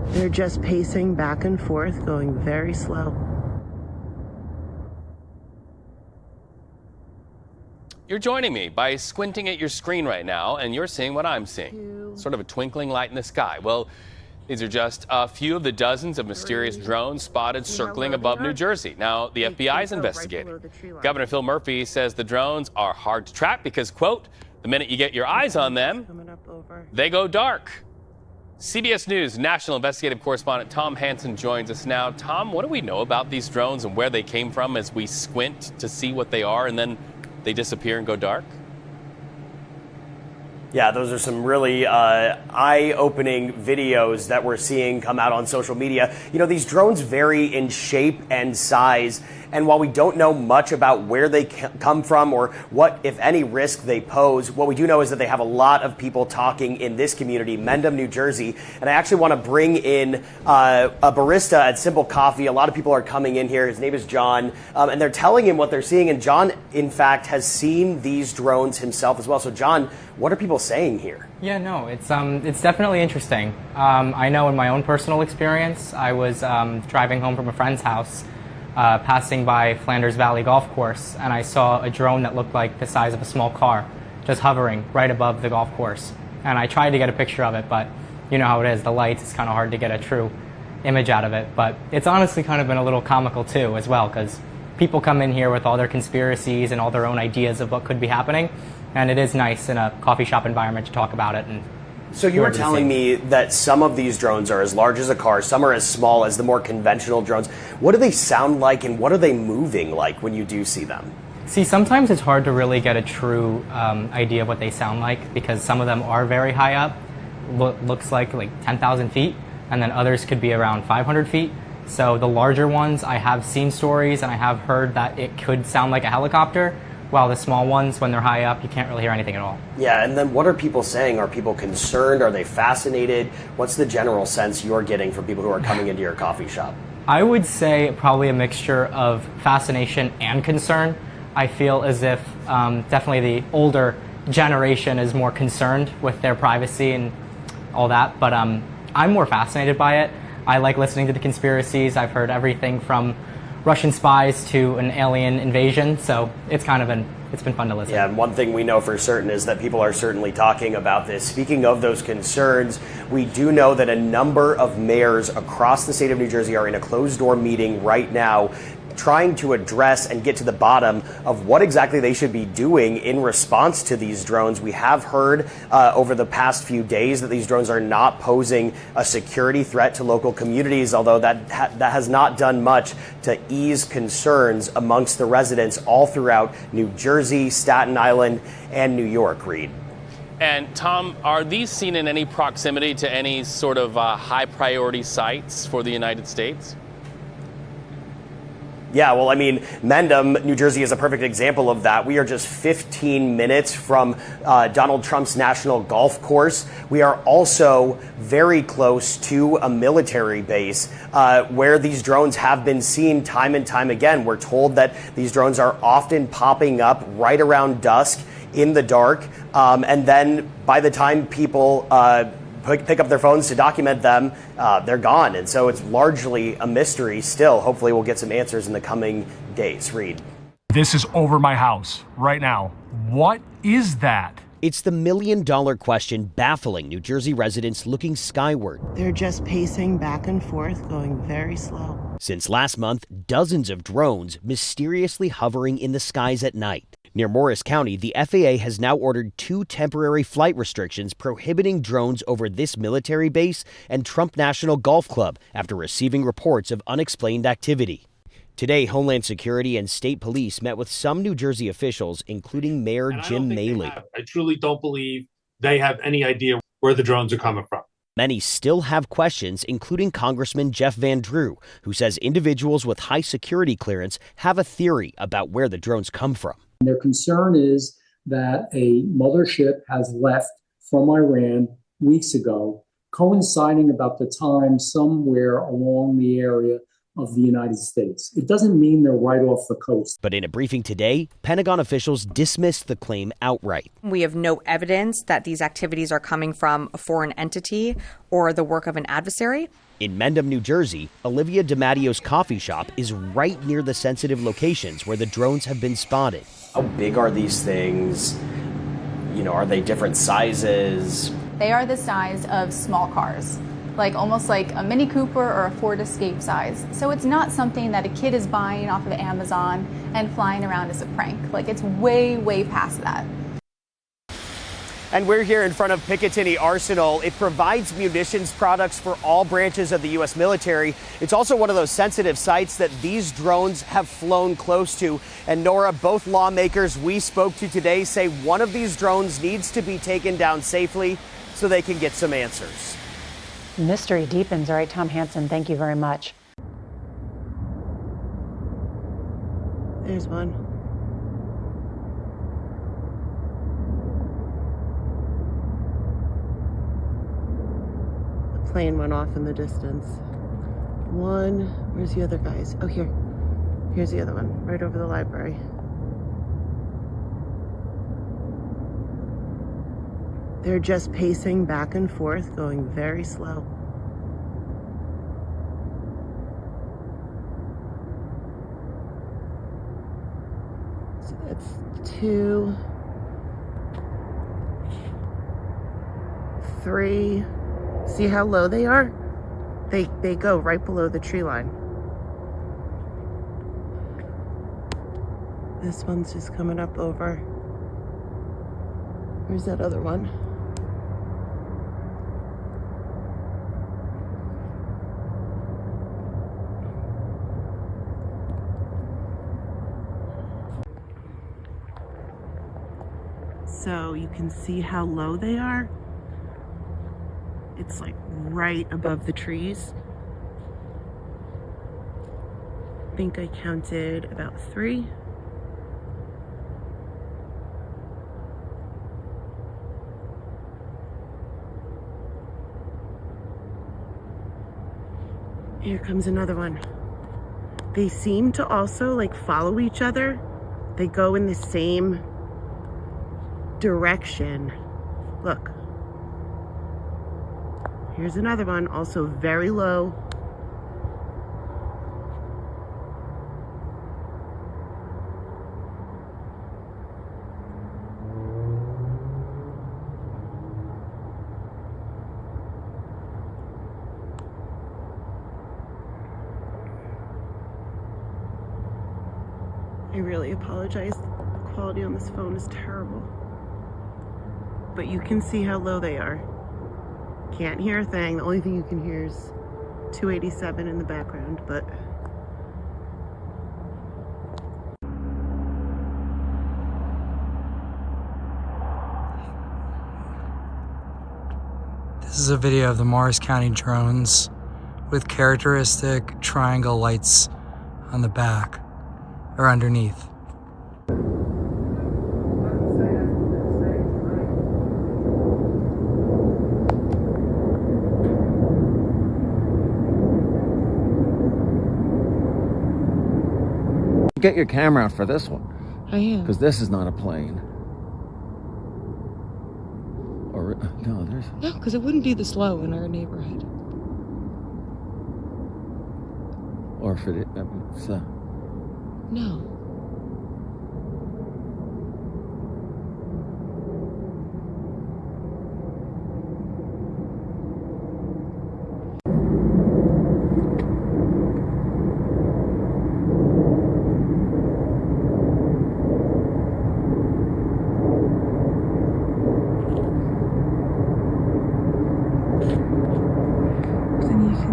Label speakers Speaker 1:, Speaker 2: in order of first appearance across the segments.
Speaker 1: They're just pacing back and forth, going very slow.
Speaker 2: You're joining me by squinting at your screen right now, and you're seeing what I'm seeing. Sort of a twinkling light in the sky. Well, these are just a few of the dozens of mysterious drones spotted circling above New Jersey. Now, the FBI is investigating. Governor Phil Murphy says the drones are hard to track because, quote, the minute you get your eyes on them, they go dark. CBS News national investigative correspondent Tom Hansen joins us now. Tom, what do we know about these drones and where they came from as we squint to see what they are and then they disappear and go dark?
Speaker 3: Yeah, those are some really eye-opening videos that we're seeing come out on social media. You know, these drones vary in shape and size, and while we don't know much about where they come from or what, if any, risk they pose, what we do know is that they have a lot of people talking in this community, Mendham, New Jersey. And I actually want to bring in a barista at Simple Coffee. A lot of people are coming in here. His name is John, and they're telling him what they're seeing. And John, in fact, has seen these drones himself as well. So, John, what are people saying here?
Speaker 4: Yeah, no, it's definitely interesting. I know in my own personal experience, I was driving home from a friend's house, passing by Flanders Valley Golf Course, and I saw a drone that looked like the size of a small car, just hovering right above the golf course. And I tried to get a picture of it, but you know how it is, the lights, it's kind of hard to get a true image out of it. But it's honestly kind of been a little comical too, as well, because people come in here with all their conspiracies and all their own ideas of what could be happening. And it is nice in a coffee shop environment to talk about it. And
Speaker 3: so you were telling me that some of these drones are as large as a car, some are as small as the more conventional drones. What do they sound like and what are they moving like when you do see them?
Speaker 4: See, sometimes it's hard to really get a true idea of what they sound like because some of them are very high up, looks like 10,000 feet, and then others could be around 500 feet. So the larger ones, I have seen stories and I have heard that it could sound like a helicopter. While the small ones, when they're high up, you can't really hear anything at all.
Speaker 3: Yeah, and then what are people saying? Are people concerned? Are they fascinated? What's the general sense you're getting from people who are coming into your coffee shop?
Speaker 4: I would say probably a mixture of fascination and concern. I feel as if definitely the older generation is more concerned with their privacy and all that, but I'm more fascinated by it. I like listening to the conspiracies. I've heard everything from Russian spies to an alien invasion, so it's been fun to listen.
Speaker 3: Yeah, and one thing we know for certain is that people are certainly talking about this. Speaking of those concerns, we do know that a number of mayors across the state of New Jersey are in a closed-door meeting right now trying to address and get to the bottom of what exactly they should be doing in response to these drones. We have heard over the past few days that these drones are not posing a security threat to local communities, although that has not done much to ease concerns amongst the residents all throughout New Jersey, Staten Island, and New York, Reed.
Speaker 2: And Tom, are these seen in any proximity to any sort of high priority sites for the United States?
Speaker 3: Yeah, well, I mean, Mendham, New Jersey is a perfect example of that. We are just 15 minutes from Donald Trump's national golf course. We are also very close to a military base where these drones have been seen time and time again. We're told that these drones are often popping up right around dusk in the dark. And then by the time people pick up their phones to document them, they're gone. And so it's largely a mystery still. Hopefully we'll get some answers in the coming days. Reed.
Speaker 5: This is over my house right now. What is that?
Speaker 6: It's the million-dollar question baffling New Jersey residents looking skyward.
Speaker 1: They're just pacing back and forth, going very slow.
Speaker 6: Since last month, dozens of drones mysteriously hovering in the skies at night. Near Morris County, the FAA has now ordered 2 temporary flight restrictions prohibiting drones over this military base and Trump National Golf Club after receiving reports of unexplained activity. Today, Homeland Security and state police met with some New Jersey officials, including Mayor Jim Maley.
Speaker 7: I truly don't believe they have any idea where the drones are coming from.
Speaker 6: Many still have questions, including Congressman Jeff Van Drew, who says individuals with high security clearance have a theory about where the drones come from.
Speaker 8: Their concern is that a mothership has left from Iran weeks ago, coinciding about the time somewhere along the area of the United States. It doesn't mean they're right off the coast.
Speaker 6: But in a briefing today, Pentagon officials dismissed the claim outright.
Speaker 9: We have no evidence that these activities are coming from a foreign entity or the work of an adversary.
Speaker 6: In Mendham, New Jersey, Olivia DiMattio's coffee shop is right near the sensitive locations where the drones have been spotted.
Speaker 3: How big are these things? Are they different sizes?
Speaker 10: They are the size of small cars, almost like a Mini Cooper or a Ford Escape size. So it's not something that a kid is buying off of Amazon and flying around as a prank. It's way, way past that.
Speaker 3: And we're here in front of Picatinny Arsenal. It provides munitions products for all branches of the U.S. military. It's also one of those sensitive sites that these drones have flown close to. And Nora, both lawmakers we spoke to today say one of these drones needs to be taken down safely so they can get some answers.
Speaker 11: Mystery deepens. All right, Tom Hansen, thank you very much.
Speaker 1: There's one. The plane went off in the distance. One, where's the other guys? Oh, here. Here's the other one, right over the library. They're just pacing back and forth, going very slow. So that's 2, 3. See how low they are? They go right below the tree line. This one's just coming up over. Where's that other one? So you can see how low they are. It's right above the trees. I think I counted about 3. Here comes another one. They seem to also follow each other. They go in the same direction. Look. Here's another one, also very low. I really apologize. The quality on this phone is terrible. But you can see how low they are. Can't hear a thing. The only thing you can hear is 287 in the background, but
Speaker 12: this is a video of the Morris County drones with characteristic triangle lights on the back or underneath.
Speaker 13: Get your camera out for this one.
Speaker 1: I am.
Speaker 13: Because this is not a plane. Or no, there's
Speaker 1: No, because it wouldn't be this low in our neighborhood.
Speaker 13: or if it it's
Speaker 1: No.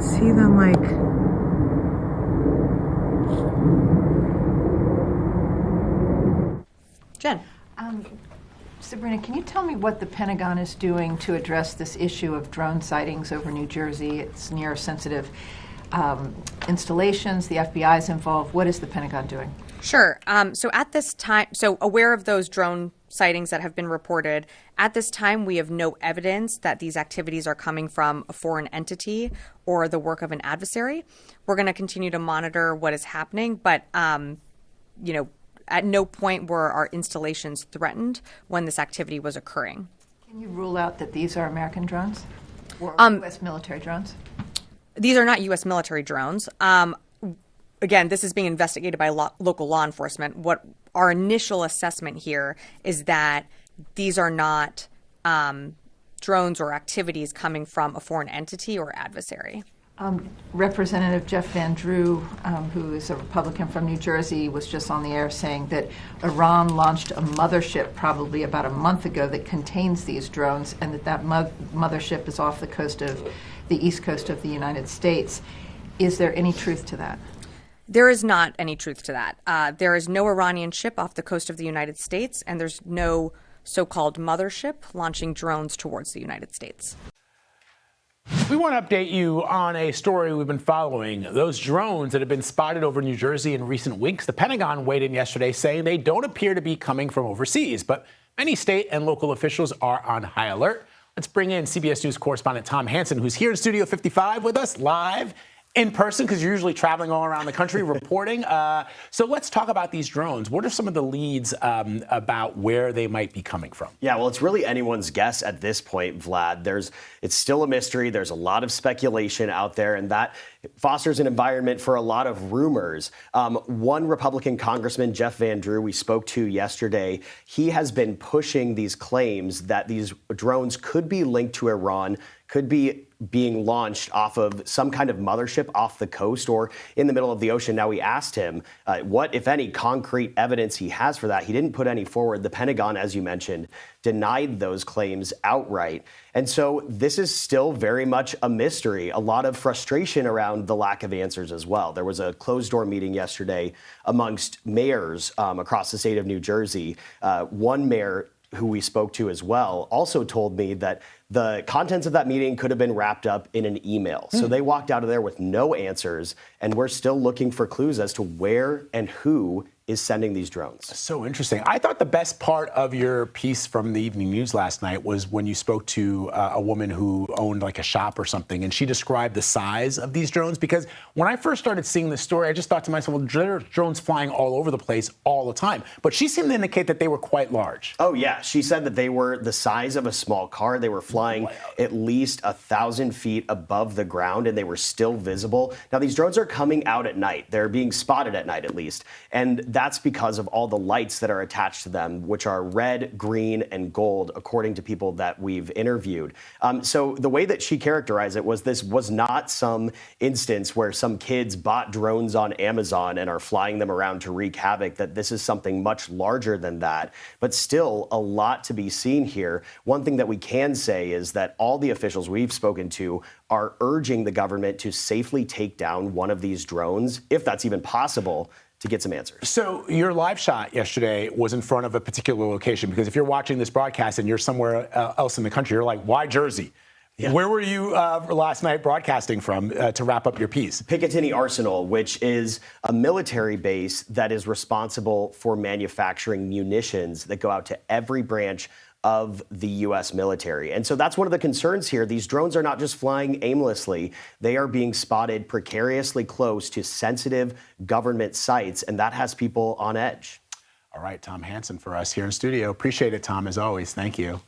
Speaker 1: See them
Speaker 14: Jen. Sabrina, can you tell me what the Pentagon is doing to address this issue of drone sightings over New Jersey? It's near sensitive installations. The FBI is involved. What is the Pentagon doing?
Speaker 9: Sure. So at this time, aware of those drone sightings that have been reported, At this time, we have no evidence that these activities are coming from a foreign entity or the work of an adversary. We're going to continue to monitor what is happening, but at no point were our installations threatened when this activity was occurring.
Speaker 14: Can you rule out that these are American drones or U.S. military drones?
Speaker 9: These are not U.S. military drones. Again, this is being investigated by local law enforcement. What our initial assessment here is that these are not drones or activities coming from a foreign entity or adversary.
Speaker 14: Representative Jeff Van Drew, who is a Republican from New Jersey, was just on the air saying that Iran launched a mothership probably about a month ago that contains these drones, and that mothership is off the coast of the east coast of the United States. Is there any truth to that?
Speaker 9: There is not any truth to that. There is no Iranian ship off the coast of the United States, and there's no so-called mothership launching drones towards the United States.
Speaker 15: We want to update you on a story we've been following. Those drones that have been spotted over New Jersey in recent weeks. The Pentagon weighed in yesterday saying they don't appear to be coming from overseas, but many state and local officials are on high alert. Let's bring in CBS News correspondent Tom Hansen, who's here in Studio 55 with us live in person, because you're usually traveling all around the country reporting. So let's talk about these drones. What are some of the leads about where they might be coming from?
Speaker 3: Yeah, well, it's really anyone's guess at this point, Vlad. It's still a mystery. There's a lot of speculation out there, and that fosters an environment for a lot of rumors. One Republican congressman, Jeff Van Drew, we spoke to yesterday, he has been pushing these claims that these drones could be linked to Iran, could be being launched off of some kind of mothership off the coast or in the middle of the ocean. Now, we asked him what, if any, concrete evidence he has for that. He didn't put any forward. The Pentagon, as you mentioned, denied those claims outright. And so this is still very much a mystery. A lot of frustration around the lack of answers as well. There was a closed-door meeting yesterday amongst mayors across the state of New Jersey. One mayor who we spoke to as well also told me that the contents of that meeting could have been wrapped up in an email. So they walked out of there with no answers, and we're still looking for clues as to where and who is sending these drones.
Speaker 15: So interesting. I thought the best part of your piece from the evening news last night was when you spoke to a woman who owned like a shop or something, and she described the size of these drones. Because when I first started seeing this story, I just thought to myself, well, there are drones flying all over the place all the time. But she seemed to indicate that they were quite large.
Speaker 3: Oh, yeah. She said that they were the size of a small car. They were flying at least 1,000 feet above the ground, and they were still visible. Now, these drones are coming out at night. They're being spotted at night, at least. And that's because of all the lights that are attached to them, which are red, green, and gold, according to people that we've interviewed. So the way that she characterized it was this was not some instance where some kids bought drones on Amazon and are flying them around to wreak havoc, that this is something much larger than that. But still, a lot to be seen here. One thing that we can say is that all the officials we've spoken to are urging the government to safely take down one of these drones, if that's even possible, to get some answers.
Speaker 15: So your live shot yesterday was in front of a particular location, because if you're watching this broadcast and you're somewhere else in the country, you're like, why Jersey? Yeah. Where were you last night broadcasting from to wrap up your piece?
Speaker 3: Picatinny Arsenal, which is a military base that is responsible for manufacturing munitions that go out to every branch of the U.S. military. And so that's one of the concerns here. These drones are not just flying aimlessly. They are being spotted precariously close to sensitive government sites, and that has people on edge.
Speaker 15: All right, Tom Hansen for us here in studio. Appreciate it, Tom, as always. Thank you.